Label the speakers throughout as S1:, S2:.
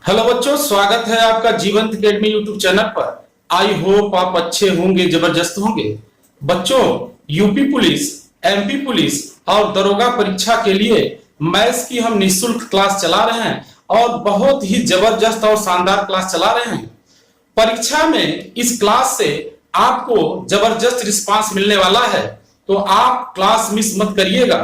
S1: Hello बच्चों, स्वागत है आपका जीवंत अकेडमी यूट्यूब चैनल पर। आई होप आप अच्छे होंगे, जबरदस्त होंगे। बच्चों, यूपी पुलिस, एमपी पुलिस और दरोगा परीक्षा के लिए मैथ्स की हम निःशुल्क क्लास चला रहे हैं और बहुत ही जबरदस्त और शानदार क्लास चला रहे हैं। परीक्षा में इस क्लास से आपको जबरदस्त रिस्पांस मिलने वाला है, तो आप क्लास मिस मत करिएगा।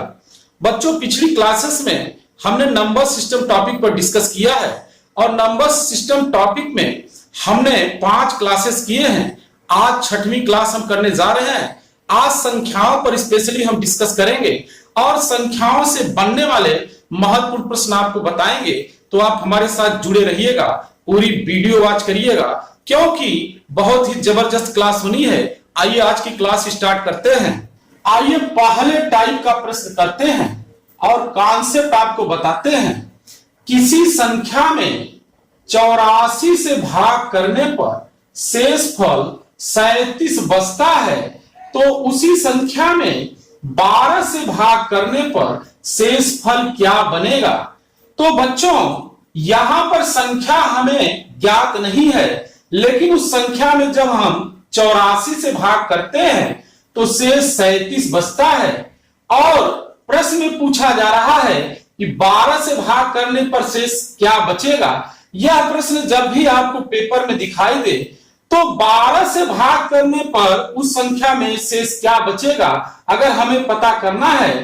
S1: बच्चों, पिछली क्लासेस में हमने नंबर सिस्टम टॉपिक पर डिस्कस किया है और नंबर सिस्टम टॉपिक में हमने 5 क्लासेस किए हैं। आज 6वीं क्लास हम करने जा रहे हैं। आज संख्याओं पर स्पेशली हम डिस्कस करेंगे और संख्याओं से बनने वाले महत्वपूर्ण प्रश्न आपको बताएंगे। तो आप हमारे साथ जुड़े रहिएगा, पूरी वीडियो वॉच करिएगा क्योंकि बहुत ही जबरदस्त क्लास होनी है। आइए आज की क्लास स्टार्ट करते हैं। आइए पहले टाइप का प्रश्न करते हैं और कॉन्सेप्ट आपको बताते हैं। किसी संख्या में 84 से भाग करने पर शेष फल 37 बचता है, तो उसी संख्या में 12 से भाग करने पर शेष फल क्या बनेगा। तो बच्चों, यहां पर संख्या हमें ज्ञात नहीं है, लेकिन उस संख्या में जब हम 84 से भाग करते हैं तो शेष 37 बचता है और प्रश्न में पूछा जा रहा है कि 12 से भाग करने पर शेष क्या बचेगा। यह प्रश्न जब भी आपको पेपर में दिखाई दे तो 12 से भाग करने पर उस संख्या में शेष क्या बचेगा अगर हमें पता करना है,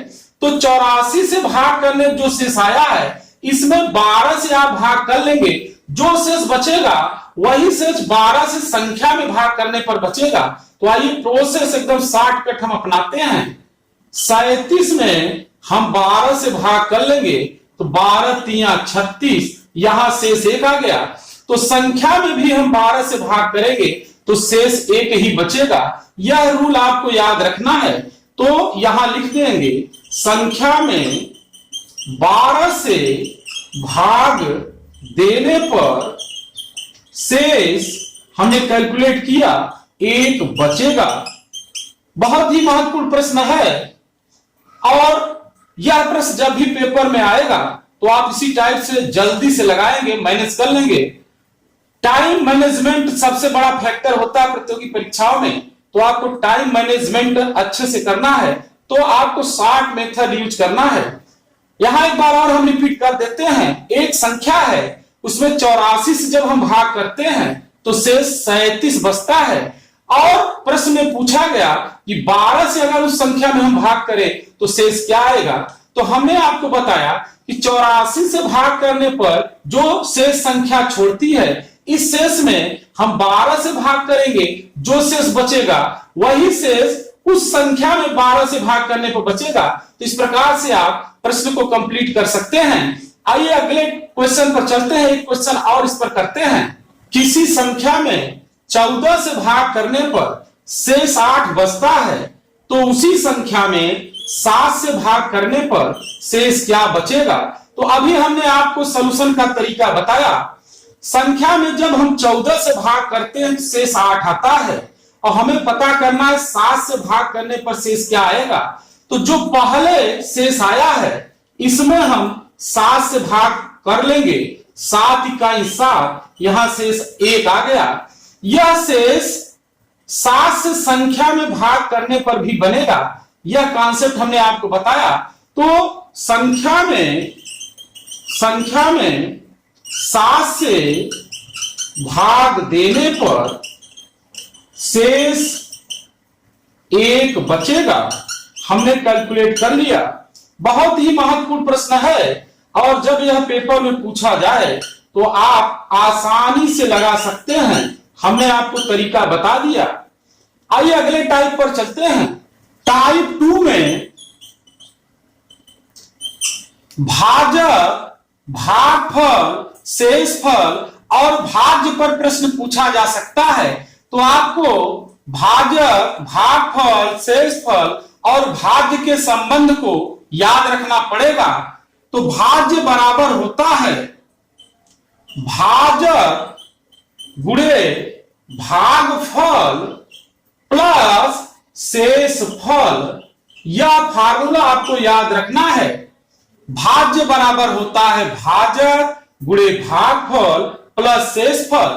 S1: तो 84 से भाग करने जो शेष आया है इसमें 12 से आप भाग कर लेंगे, जो शेष बचेगा वही शेष 12 से संख्या में भाग करने पर बचेगा। तो आइए प्रोसेस एकदम शॉर्टकट हम अपनाते हैं। 37 में हम 12 से भाग कर लेंगे तो 12 तिया 36, यहां शेष 1 आ गया। तो संख्या में भी हम 12 से भाग करेंगे तो शेष 1 ही बचेगा। यह रूल आपको याद रखना है। तो यहां लिख देंगे संख्या में 12 से भाग देने पर शेष हमने कैलकुलेट किया 1 बचेगा। बहुत ही महत्वपूर्ण प्रश्न है और यह प्रश्न जब भी पेपर में आएगा तो आप इसी टाइप से जल्दी से लगाएंगे, मैनेज कर लेंगे। टाइम मैनेजमेंट सबसे बड़ा फैक्टर होता है प्रतियोगी परीक्षाओं में, तो आपको टाइम मैनेजमेंट अच्छे से करना है, तो आपको शॉर्ट मेथड यूज करना है। यहां एक बार और हम रिपीट कर देते हैं। एक संख्या है, उसमें 84 से जब हम भाग करते हैं तो शेष 37 बचता है और प्रश्न में पूछा गया कि 12 से अगर उस संख्या में हम भाग करें तो शेष क्या आएगा। तो हमने आपको बताया कि 84 से भाग करने पर जो शेष संख्या छोड़ती है, इस शेष में हम 12 से भाग करेंगे, जो शेष बचेगा वही शेष उस संख्या में 12 से भाग करने पर बचेगा। तो इस प्रकार से आप प्रश्न को कंप्लीट कर सकते हैं। आइए अगले क्वेश्चन पर चलते हैं। एक क्वेश्चन और इस पर करते हैं। किसी संख्या में 14 से भाग करने पर शेष 8 बचता है, तो उसी संख्या में 7 से भाग करने पर शेष क्या बचेगा। तो अभी हमने आपको सॉल्यूशन का तरीका बताया। संख्या में जब हम 14 से भाग करते हैं शेष 8 आता है और हमें पता करना है 7 से भाग करने पर शेष क्या आएगा। तो जो पहले शेष आया है इसमें हम 7 से भाग कर लेंगे, 7 इकाई 7, यहां शेष 1 आ गया। यह शेष 7 से संख्या में भाग करने पर भी बनेगा। यह कॉन्सेप्ट हमने आपको बताया। तो संख्या में 7 से भाग देने पर शेष 1 बचेगा। हमने कैलकुलेट कर लिया। बहुत ही महत्वपूर्ण प्रश्न है और जब यह पेपर में पूछा जाए तो आप आसानी से लगा सकते हैं। हमने आपको तरीका बता दिया। आइए अगले टाइप पर चलते हैं। टाइप 2 में भाजक, भागफल, शेषफल और भाज्य पर प्रश्न पूछा जा सकता है। तो आपको भाजक, भागफल, शेषफल और भाज्य के संबंध को याद रखना पड़ेगा। तो भाज्य बराबर होता है भाजक गुणे भागफल प्लस शेषफल। यह फार्मूला आपको याद रखना है। भाज्य बराबर होता है भाजक गुणे भागफल प्लस शेषफल।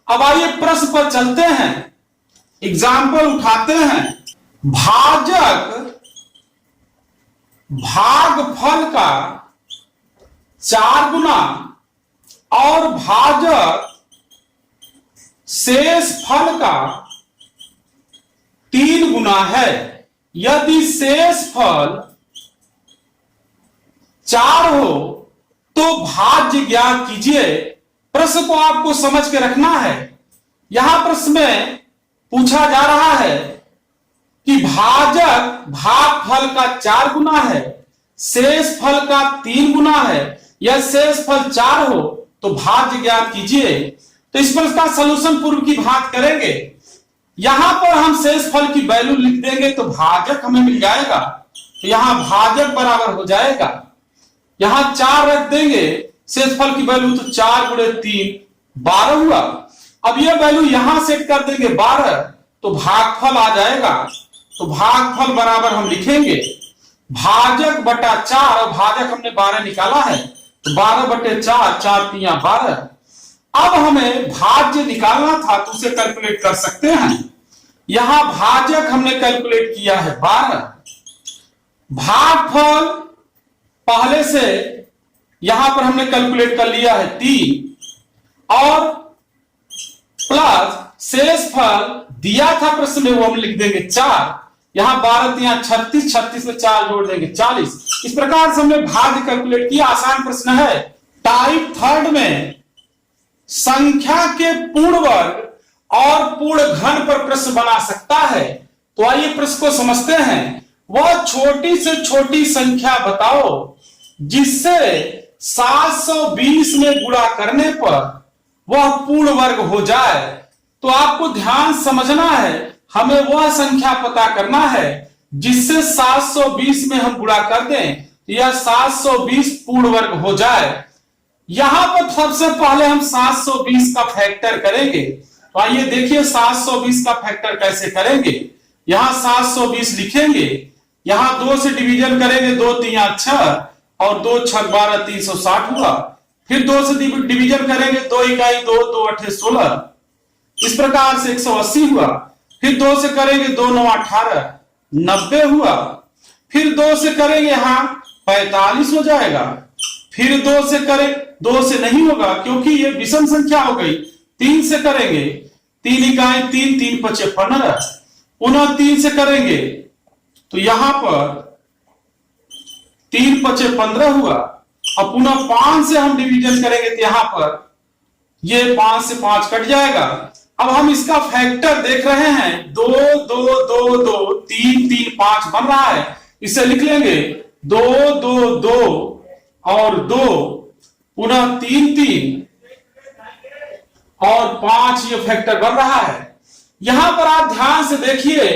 S1: अब आइए प्रश्न पर चलते हैं, एग्जाम्पल उठाते हैं। भाजक भागफल का 4 गुना और भाजक शेषफल का 3 गुना है। यदि शेषफल 4 हो तो भाज्य ज्ञात कीजिए। प्रश्न को आपको समझ के रखना है। यहां प्रश्न में पूछा जा रहा है कि भाजक भागफल का 4 गुना है, शेषफल का 3 गुना है, या शेषफल 4 हो तो भाज्य ज्ञात कीजिए। तो इस प्रश्न का सलूशन पूर्व की बात करेंगे। यहां पर हम शेषफल की वैल्यू लिख देंगे तो भाजक हमें मिल जाएगा। तो यहां भाजक बराबर हो जाएगा, यहां 4 रख देंगे, शेषफल की वैल्यू तो 4 गुणे 3 12 हुआ। अब यह वैल्यू यहां सेट कर देंगे 12, तो भागफल आ जाएगा। तो भागफल बराबर हम लिखेंगे भाजक बटा 4, और भाजक हमने 12 निकाला है, तो 12 बटे 4, 4 3 12। अब हमें भाज्य निकालना था तो उसे कैलकुलेट कर सकते हैं। यहां भाजक हमने कैलकुलेट किया है 12, भागफल पहले से यहां पर हमने कैलकुलेट कर लिया है 3, और प्लस शेषफल दिया था प्रश्न में, वो हम लिख देंगे 4। यहां 12 3 36, 36 में 4 जोड़ देंगे 40। इस प्रकार से हमने भाज्य कैलकुलेट किया। आसान प्रश्न है। टाइप 3 में संख्या के पूर्ण वर्ग और पूर्ण घन पर प्रश्न बना सकता है। तो आइए प्रश्न को समझते हैं। वह छोटी से छोटी संख्या बताओ जिससे 720 में गुणा करने पर वह पूर्ण वर्ग हो जाए। तो आपको ध्यान समझना है, हमें वह संख्या पता करना है जिससे 720 में हम गुणा कर दें, यह 720 पूर्ण वर्ग हो जाए। यहां पर सबसे पहले हम 720 का फैक्टर करेंगे। तो आइए देखिए 720 का फैक्टर कैसे करेंगे। यहां 720 लिखेंगे, यहां 2 से डिवीजन करेंगे, 2 3 6 और 2 6 12 360 हुआ। फिर 2 से डिवीजन करेंगे, 2 इकाई 2 2 8 16, इस प्रकार से 180 हुआ। फिर 2 से करेंगे, 2 9 18 90 हुआ। फिर 2 से करेंगे, यहां 45 हो जाएगा। फिर 2 से करें, 2 से नहीं होगा क्योंकि ये विषम संख्या हो गई। 3 से करेंगे, 3 इकाई 3 3 5 15, पुनः 3 से करेंगे तो यहां पर 3 5 15 हुआ। अब पुनः 5 से हम डिवीजन करेंगे तो यहां पर ये 5 से 5 कट जाएगा। अब हम इसका फैक्टर देख रहे हैं, 2 2 2 2 3 3 5 बन रहा है। इसे लिख लेंगे 2 2 2 और 2, पुनः 3 3 और 5, ये फैक्टर बन रहा है। यहां पर आप ध्यान से देखिए,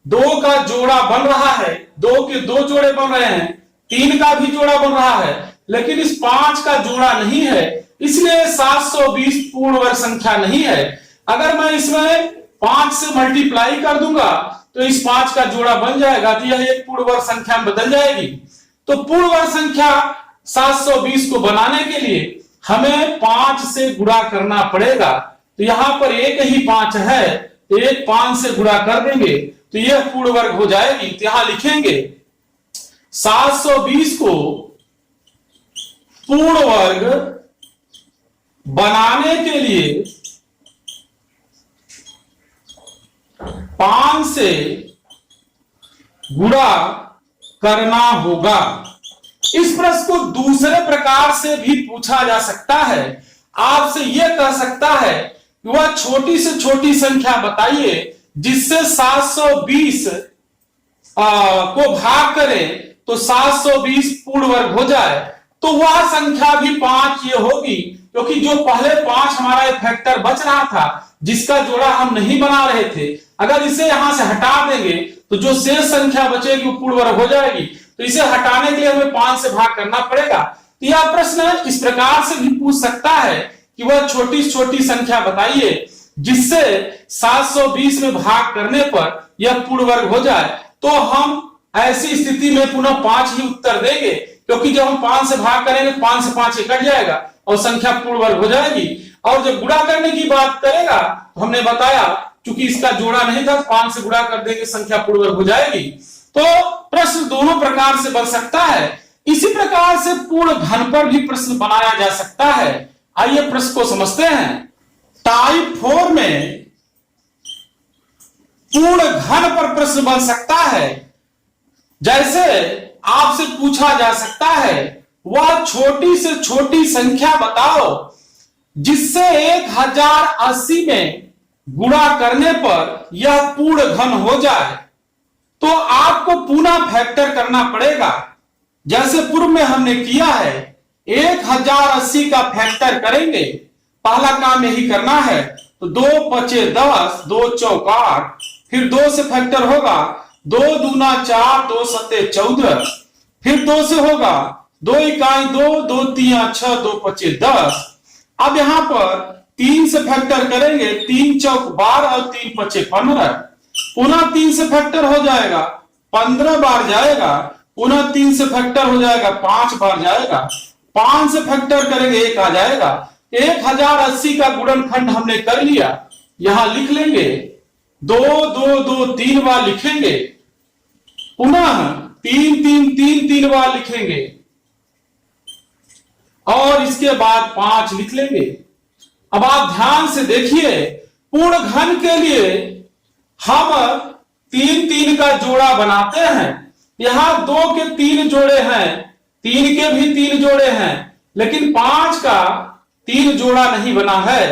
S1: 2 का जोड़ा बन रहा है, 2 के 2 जोड़े बन रहे हैं, 3 का भी जोड़ा बन रहा है, लेकिन इस 5 का जोड़ा नहीं है, इसलिए 720 पूर्ण वर्ग संख्या नहीं है। अगर मैं इसमें 5 से मल्टीप्लाई कर दूंगा तो इस 5 का जोड़ा बन जाएगा, तो यह एक पूर्ण वर्ग संख्या में बदल जाएगी। तो पूर्ण वर्ग संख्या 720 को बनाने के लिए हमें 5 से गुणा करना पड़ेगा। तो यहां पर एक ही 5 है, एक 5 से गुणा कर देंगे तो यह पूर्ण वर्ग हो जाएगी। तो यहां लिखेंगे 720 को पूर्ण वर्ग बनाने के लिए 5 से गुणा करना होगा। इस प्रश्न को दूसरे प्रकार से भी पूछा जा सकता है। आपसे यह कह सकता है कि वह छोटी से छोटी संख्या बताइए जिससे 720 को भाग करें तो 720 पूर्ण वर्ग हो जाए। तो वह संख्या भी 5 ये होगी, क्योंकि जो पहले 5 हमारा फैक्टर बच रहा था जिसका जोड़ा हम नहीं बना रहे थे, अगर इसे यहां से हटा देंगे तो जो शेष संख्या बचेगी वो पूर्ण वर्ग हो जाएगी। तो इसे हटाने के लिए हमें 5 से भाग करना पड़ेगा। तो यह प्रश्न इस प्रकार से भी पूछ सकता है कि वह छोटी छोटी संख्या बताइए जिससे 720 में भाग करने पर यह पूर्ण वर्ग हो जाए। तो हम ऐसी स्थिति में पुनः 5 ही उत्तर देंगे, क्योंकि जब हम 5 से भाग करेंगे 5 से 5 कट जाएगा और संख्या पूर्ण वर्ग हो जाएगी। और जब गुणा करने की बात करेगा तो हमने बताया क्योंकि इसका जोड़ा नहीं था, 5 से गुणा कर देंगे, संख्या पूर्ण वर्ग हो जाएगी। तो प्रश्न दोनों प्रकार से बन सकता है। इसी प्रकार से पूर्ण घन पर भी प्रश्न बनाया जा सकता है। आइए प्रश्न को समझते हैं। टाइप 4 में पूर्ण घन पर प्रश्न बन सकता है। जैसे आपसे पूछा जा सकता है वह छोटी से छोटी संख्या बताओ जिससे 1080 में गुणा करने पर यह पूर्ण घन हो जाए। तो आपको पुनः फैक्टर करना पड़ेगा, जैसे पूर्व में हमने किया है। 1080 का फैक्टर करेंगे, पहला काम यही करना है। तो 2 पचे 10, 2 चौक 8, फिर 2 से फैक्टर होगा, 2 दूना 4, 2 सत्ते 14, फिर 2 से होगा 2 इकाई 2, 2 तिया 6, 2 पचे 10। अब यहां पर 3 से फैक्टर करेंगे, 3 चौक 12 और 3 पचे 15, पुनः 3 से फैक्टर हो जाएगा, 15 बार जाएगा, पुनः 3 से फैक्टर हो जाएगा, 5 बार जाएगा, 5 से फैक्टर करेंगे 1 आ जाएगा। 1080 का गुणनखंड हमने कर लिया, यहां लिख लेंगे 2 2 2 3 बार लिखेंगे, पुनः 3 3 3 3 बार लिखेंगे और इसके बाद 5 लिख लेंगे। अब आप ध्यान से देखिए, पूर्ण घन के लिए हम 3 3 का जोड़ा बनाते हैं। यहां 2 के 3 जोड़े हैं, 3 के भी 3 जोड़े हैं, लेकिन 5 का 3 जोड़ा नहीं बना है।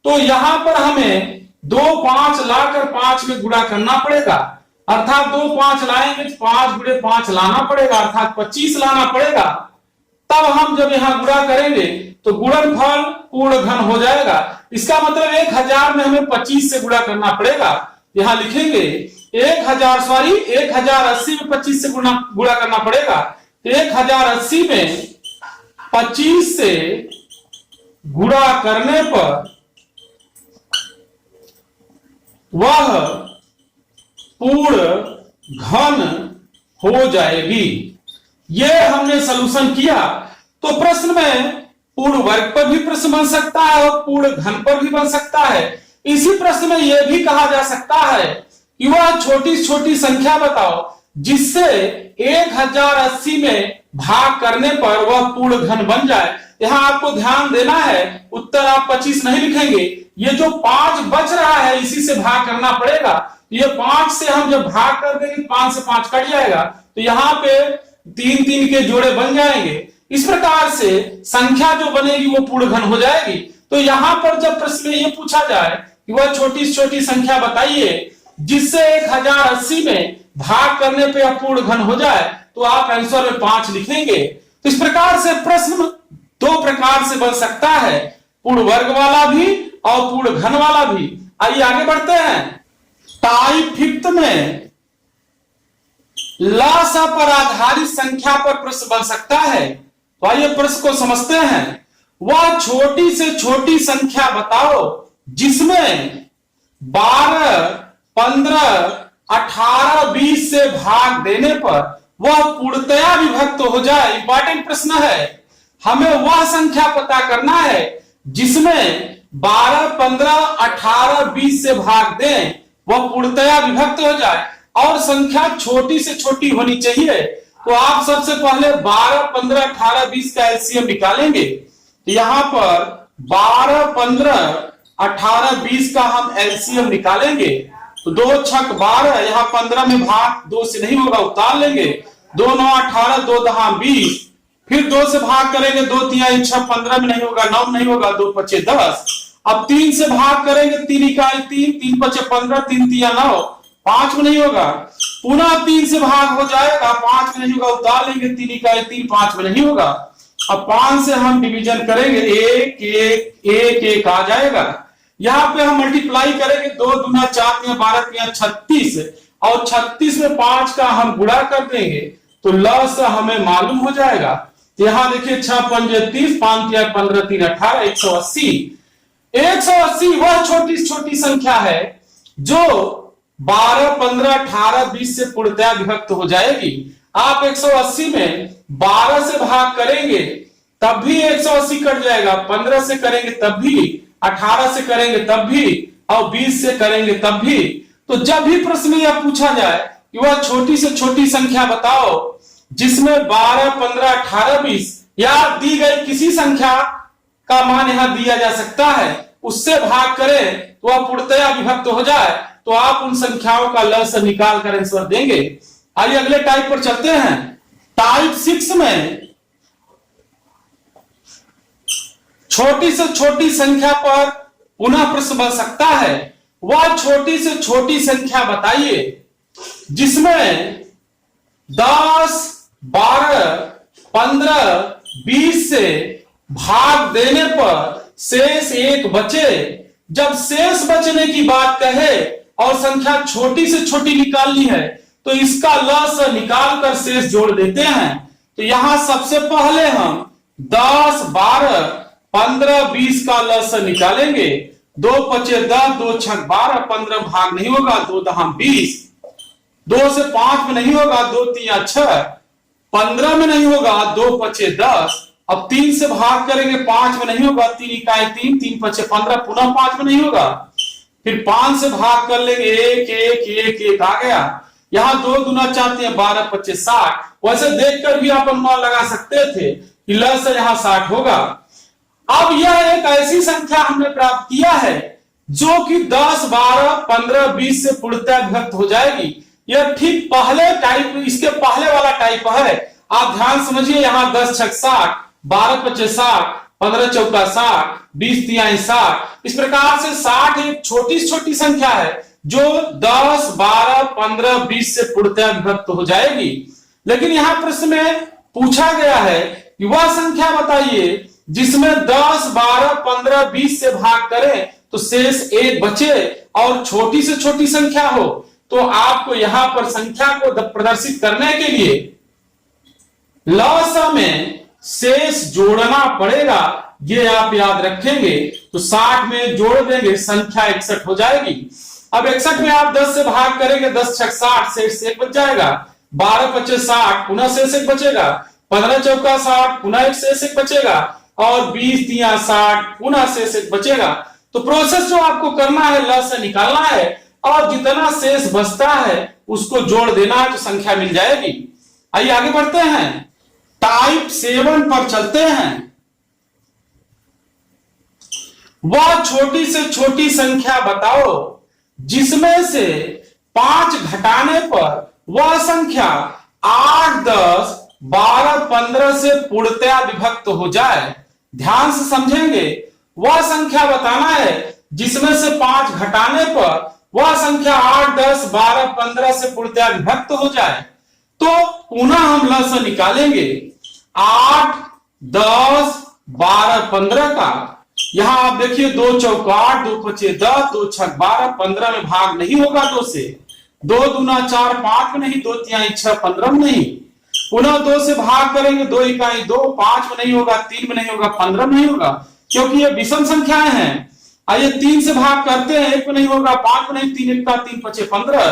S1: तो यहां पर हमें 2 5 लाकर 5 में गुणा करना पड़ेगा, अर्थात 2 5 लाएंगे तो 5 गुणे 5 लाना पड़ेगा, अर्थात 25 लाना पड़ेगा। तब हम जब यहां गुणा करेंगे तो गुणनफल पूर्ण घन हो जाएगा। इसका मतलब 1000 में हमें 25 से गुणा करना पड़ेगा। यहां लिखेंगे 1080 में 25 से गुणा करना पड़ेगा। 1080 में 25 से गुणा करने पर वह पूर्ण घन हो जाएगी। यह हमने सलूशन किया। तो प्रश्न में पूर्ण वर्ग पर भी प्रश्न बन सकता है और पूर्ण घन पर भी बन सकता है। इसी प्रश्न में यह भी कहा जा सकता है कि वह छोटी छोटी संख्या बताओ जिससे 1080 में भाग करने पर वह पूर्ण घन बन जाए। यहां आपको ध्यान देना है, उत्तर आप 25 नहीं लिखेंगे, ये जो 5 बच रहा है इसी से भाग करना पड़ेगा। ये 5 से हम जब भाग कर देंगे 5 से 5 कट जाएगा, तो यहाँ पे 3 3 के जोड़े बन जाएंगे। इस प्रकार से संख्या जो बनेगी वो पूर्ण घन हो जाएगी। तो यहां पर जब प्रश्न में ये पूछा जाए कि वह छोटी से छोटी संख्या बताइए जिससे 1080 में भाग करने पे पूर्ण घन हो जाए, तो आप आंसर में 5 लिखेंगे। तो इस प्रकार से प्रश्न 2 प्रकार से बन सकता है, पूर्ण वर्ग वाला भी और पूर्ण घन वाला भी। आइए आगे बढ़ते हैं। टाइप 5 में लसा पर आधारित संख्या पर प्रश्न बन सकता है। तो आइए प्रश्न को समझते हैं। वह छोटी से छोटी संख्या बताओ जिसमें 12, 15, 18, 20 से भाग देने पर वह पूर्णतया विभक्त हो जाए। इंपॉर्टेंट प्रश्न है, हमें वह संख्या पता करना है जिसमें 12, 15, 18, 20 से भाग दें वह पूर्णतया विभक्त हो जाए और संख्या छोटी से छोटी होनी चाहिए। तो आप सबसे पहले 12, 15, 18, 20 का एलसीएम निकालेंगे। तो यहां पर 12, 15, 18, 20 का हम एलसीएम निकालेंगे। तो 2 छक 12, यहां 15 में भाग 2 से नहीं होगा, उतार लेंगे। 2 9 18, 2 10 20, फिर 2 से भाग करेंगे, 2 3 6 15 में नहीं होगा, 9 नहीं होगा, 2 5 10। अब 3 से भाग करेंगे, 3 इकाई 3, 3 5 15, 3 3 9, 5 में नहीं होगा। पुनः 3 से भाग हो जाएगा, 5 में नहीं होगा, उतार लेंगे, 3 इकाई 3, 5 में नहीं होगा। अब 5 से हम डिवीजन करेंगे, 1 1 1 1 आ जाएगा। यहां पे हम मल्टीप्लाई करेंगे, 2 दूना 4 3 12 3 36 और 36 में 5 का हम गुणा कर देंगे तो लस हमें मालूम हो जाएगा। तो यहां देखिए 6 5 30, 5 3 15 3 18, 180। 180 वह छोटी छोटी संख्या है जो 12, 15, 18, 20 से पूर्णतया विभक्त हो जाएगी। आप 180 में 12 से भाग करेंगे तब भी 180 कट जाएगा, 15 से करेंगे तब भी, 18 से करेंगे तब भी, और 20 से करेंगे तब भी। तो जब भी प्रश्न यह पूछा जाए कि वह छोटी से छोटी संख्या बताओ जिसमें 12, 15, 18, 20 या दी गई किसी संख्या का मान यहां दिया जा सकता है, उससे भाग करें तो वह पूर्णतया विभक्त हो जाए, तो आप उन संख्याओं का लसागु निकाल कर आंसर देंगे। आइए अगले टाइप पर चलते हैं। टाइप 6 में छोटी से छोटी संख्या पर पुनः प्रश्न बन सकता है। वह छोटी से छोटी संख्या बताइए जिसमें 10, 12, 15, 20 से भाग देने पर शेष 1 बचे। जब शेष बचने की बात कहे और संख्या छोटी से छोटी निकालनी है तो इसका लसागु निकाल कर शेष जोड़ देते हैं। तो यहां सबसे पहले हम 10, 12, 15, 20 का लसागु निकालेंगे। 2 पचे 10, 2 छक 12, 15 भाग नहीं होगा, 2 दहम 20, 2 से 5 में नहीं होगा, 2 तिया 6, 15 में नहीं होगा, 2 पचे 10। अब 3 से भाग करेंगे, 5 में नहीं होगा, 3 इकाई 3, 3 पचे 15, पुनः 5 में नहीं होगा। फिर 5 से भाग कर लेंगे, 1 1 1 1 आ गया। यहां 2 दूना चाहते हैं, 12 पचे 60। वैसे देखकर भी आप अनुमान लगा सकते थे कि लसागु यहां 60 होगा। अब यह एक ऐसी संख्या हमने प्राप्त किया है जो कि 10, 12, 15, 20 से पूर्णतः विभक्त हो जाएगी। यह ठीक पहले टाइप, इसके पहले वाला टाइप है। आप ध्यान समझिए, यहां 10 छक 60, 12 पचे 60, 15 चौका 60, 20 तिहाई 60। इस प्रकार से 60 एक छोटी छोटी संख्या है जो 10, 12, 15, 20 से पूर्णतः विभक्त हो जाएगी। लेकिन यहां प्रश्न में पूछा गया है कि वह संख्या बताइए जिसमें 10, 12, 15, 20 से भाग करें तो शेष 1 बचे और छोटी से छोटी संख्या हो। तो आपको यहां पर संख्या को प्रदर्शित करने के लिए लसागु में शेष जोड़ना पड़ेगा। ये आप याद रखेंगे। तो 60 में जोड़ देंगे, संख्या 61 हो जाएगी। अब 61 में आप 10 से भाग करेंगे, 10 छक 60, शेष 1 बच जाएगा। 12 पचे 60, पुनः शेष 1 बचेगा। 15 चौका 60, पुनः एक शेष 1 बचेगा। और 20 तिया 60, पुनः शेष 1 बचेगा। तो प्रोसेस जो आपको करना है, लसागु निकालना है और जितना शेष बचता है उसको जोड़ देना है, तो संख्या मिल जाएगी। आइए आगे बढ़ते हैं। टाइप 7 पर चलते हैं। वह छोटी से छोटी संख्या बताओ जिसमें से 5 घटाने पर वह संख्या 8, 10, 12, 15 से पूर्णतया विभक्त हो जाए। ध्यान से समझेंगे, वह संख्या बताना है जिसमें से 5 घटाने पर वह संख्या 8, 10, 12, 15 से पूर्णतया विभक्त हो जाए। तो पुनः हम लसागु निकालेंगे। 8, 10, 12, 15 का। यहां आप देखिए, 2 चौका 8, 2 पचे 10, 2 छक 12, 15 में भाग नहीं होगा 2 से। 2 दूना 4, 5 में नहीं, 2 तिहाई 6, 15 में नहीं। पुनः 2 से भाग करेंगे, 2 इकाई 2, 5 में नहीं होगा, 3 में नहीं होगा, 15 में नहीं होगा, क्योंकि ये विषम संख्याएं हैं। आइए 3 से भाग करते हैं, 1 में नहीं होगा, 5 में नहीं, 3 1 का 3 पचे 15।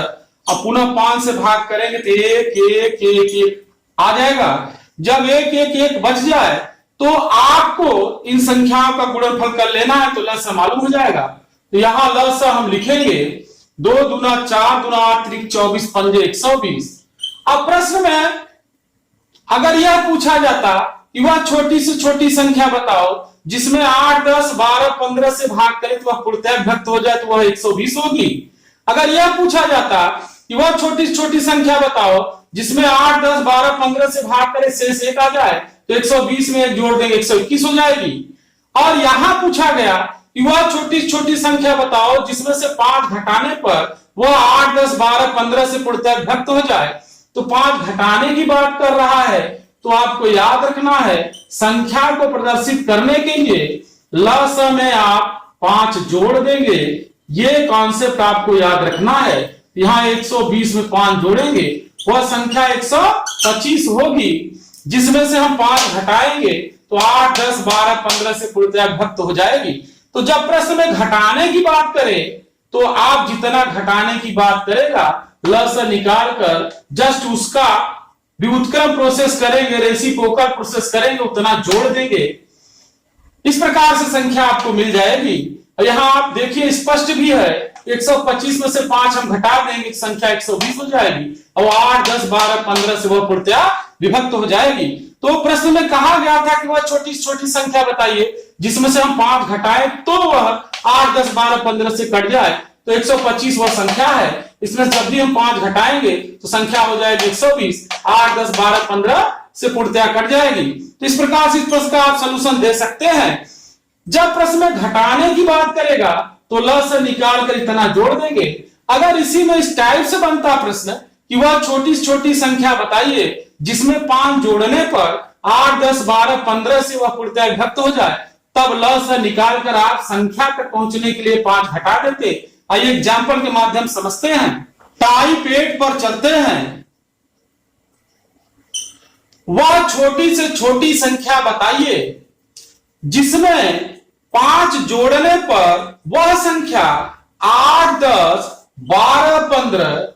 S1: अब पुनः 5 से भाग करेंगे तो 1 1 1 1 आ जाएगा। जब 1 1 1 बच जाए तो आपको इन संख्याओं का गुणनफल कर लेना है, तो लसागु मालूम हो जाएगा। तो यहां लसागु हम लिखेंगे 2 दूना 4 दूना 8 त्रिक 24 पंजे 120। अब प्रश्न में अगर यह पूछा जाता कि वह छोटी से छोटी संख्या बताओ जिसमें 8, 10, 12, 15 से भाग करें तो वह पूर्णतः विभक्त हो जाए, तो वह 120 होगी। अगर यह पूछा जाता कि वह छोटी से छोटी संख्या बताओ जिसमें 8, 10, 12, 15 से भाग करें शेष 1 आ जाए, तो 120 में 1 जोड़ देंगे, 121 हो जाएगी। और यहां पूछा गया कि वह छोटी छोटी संख्या बताओ जिसमें से 5 घटाने पर वह 8, 10, 12, 15 से पूर्णतः विभक्त हो जाए। तो 5 घटाने की बात कर रहा है, तो आपको याद रखना है संख्या को प्रदर्शित करने के लिए लसागु में आप 5 जोड़ देंगे। ये कॉन्सेप्ट आपको याद रखना है। यहां 120 में 5 जोड़ेंगे, वह संख्या 125 होगी, जिसमें से हम 5 घटाएंगे तो 8, 10, 12, 15 से पूर्णतः विभक्त हो जाएगी। तो जब प्रश्न में घटाने की बात करें तो आप जितना घटाने की बात करेगा लसागु निकाल कर जस्ट उसका व्युत्क्रम प्रोसेस करेंगे, रेसिप्रोकल प्रोसेस करेंगे, उतना जोड़ देंगे, इस प्रकार से संख्या आपको मिल जाएगी। और यहां आप देखिए स्पष्ट भी है, 125 में से 5 हम घटा देंगे, संख्या 120 हो जाएगी और 8, 10, 12, 15 से वह पूर्णतया विभक्त हो जाएगी। तो प्रश्न में कहा गया था कि वह छोटी छोटी संख्या बताइए जिसमें से हम 5 घटाएं तो वह 8, 10, 12, 15 से कट जाए, तो 125 वह संख्या है। इसमें जब भी हम 5 घटाएंगे तो संख्या हो जाएगी 120, 8, 10, 12, 15 से पूर्णतया कट जाएगी। तो इस प्रकार से इस प्रश्न का आप सलूशन दे सकते हैं। जब प्रश्न में घटाने की बात करेगा तो ल से निकाल कर इतना जोड़ देंगे। अगर इसी में इस टाइप से बनता प्रश्न कि वह छोटी छोटी संख्या बताइए जिसमें 5 जोड़ने पर 8, 10, 12, 15 से वह पूर्णतया विभक्त हो जाए, तब ल से निकाल कर आप संख्या तक पहुंचने के लिए 5 घटा देते। आइए एग्जाम्पल के माध्यम समझते हैं। टाइप 8 पर चलते हैं। वह छोटी से छोटी संख्या बताइए जिसमें 5 जोड़ने पर वह संख्या 8, 10, 12, 15,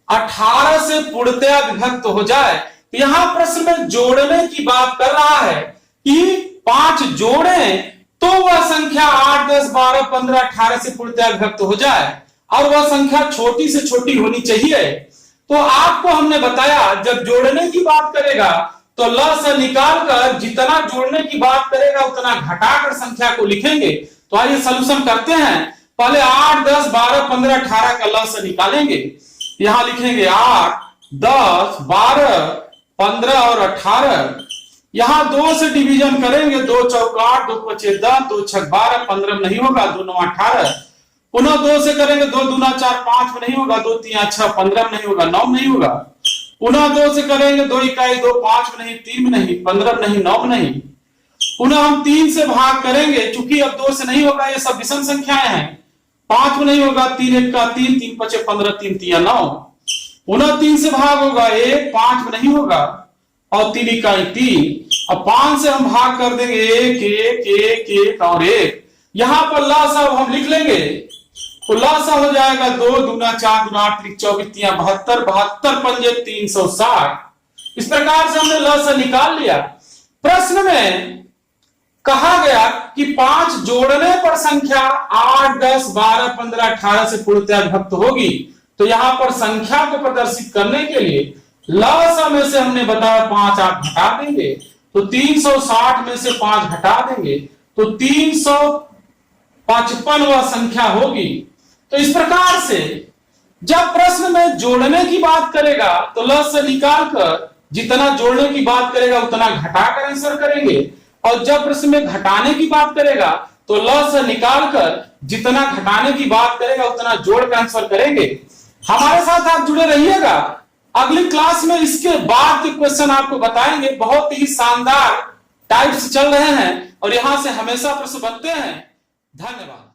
S1: 18 से पूर्णतया विभक्त हो जाए। तो यहां प्रश्न में जोड़ने की बात कर रहा है कि 5 जोड़े तो वह संख्या 8, 10, 12, 15, 18 से पूर्णतया विभक्त हो जाए और वह संख्या छोटी से छोटी होनी चाहिए। तो आपको हमने बताया जब जोड़ने की बात करेगा तो ल से निकालकर जितना जोड़ने की बात करेगा उतना घटाकर संख्या को लिखेंगे। तो आइए सलूशन करते हैं। पहले 8, 10, 12, 15, 18 का ल से निकालेंगे। यहां लिखेंगे 8, 10, 12, 15 और 18। यहां 2 से डिवीजन करेंगे, 2 चौक 8, 2 पचे 10, 2 छक 12, 15 में नहीं होगा, 2 9 18। पुनः 2 से करेंगे, 2 दूना 4, 5 में नहीं होगा, 2 3 6, 15 में नहीं होगा, 9 में नहीं होगा। पुनः 2 से करेंगे, 2 इकाई 2, 5 में नहीं, 3 में नहीं, 15 में नहीं, 9 में नहीं। पुनः हम 3 से भाग करेंगे, चूंकि अब 2 से नहीं होगा, ये सब विषम संख्याएं हैं। 5 में नहीं होगा, 3 1 का 3, 3 5 15, 3 3 9। पुनः 3 से भाग होगा 1, 5 में नहीं होगा और 3 इकाई 3। अब 5 से हम भाग कर देंगे 1 1 1 1 और 1। यहां पर लासा हम लिख लेंगे, खुलासा हो जाएगा 2 दूना 4 दूना 8 24 72 72 पंजे 360। इस प्रकार से हमने ल से निकाल लिया। प्रश्न में कहा गया कि 5 जोड़ने पर संख्या 8, 10, 12, 15, 18 से पूर्णतया विभक्त होगी। तो यहां पर संख्या को प्रदर्शित करने के लिए ल में से हमने बताया 5 आप घटा देंगे तो 360 में से 5 घटा देंगे तो 355 वह संख्या होगी। तो इस प्रकार से जब प्रश्न में जोड़ने की बात करेगा तो ल से निकालकर जितना जोड़ने की बात करेगा उतना घटाकर आंसर करेंगे और जब प्रश्न में घटाने की बात करेगा तो ल से निकालकर जितना घटाने की बात करेगा उतना जोड़कर आंसर करेंगे। हमारे साथ आप जुड़े रहिएगा। अगली क्लास में इसके बाद के क्वेश्चन आपको बताएंगे। बहुत ही शानदार टाइप्स चल रहे हैं और यहां से हमेशा प्रश्न बनते हैं। धन्यवाद।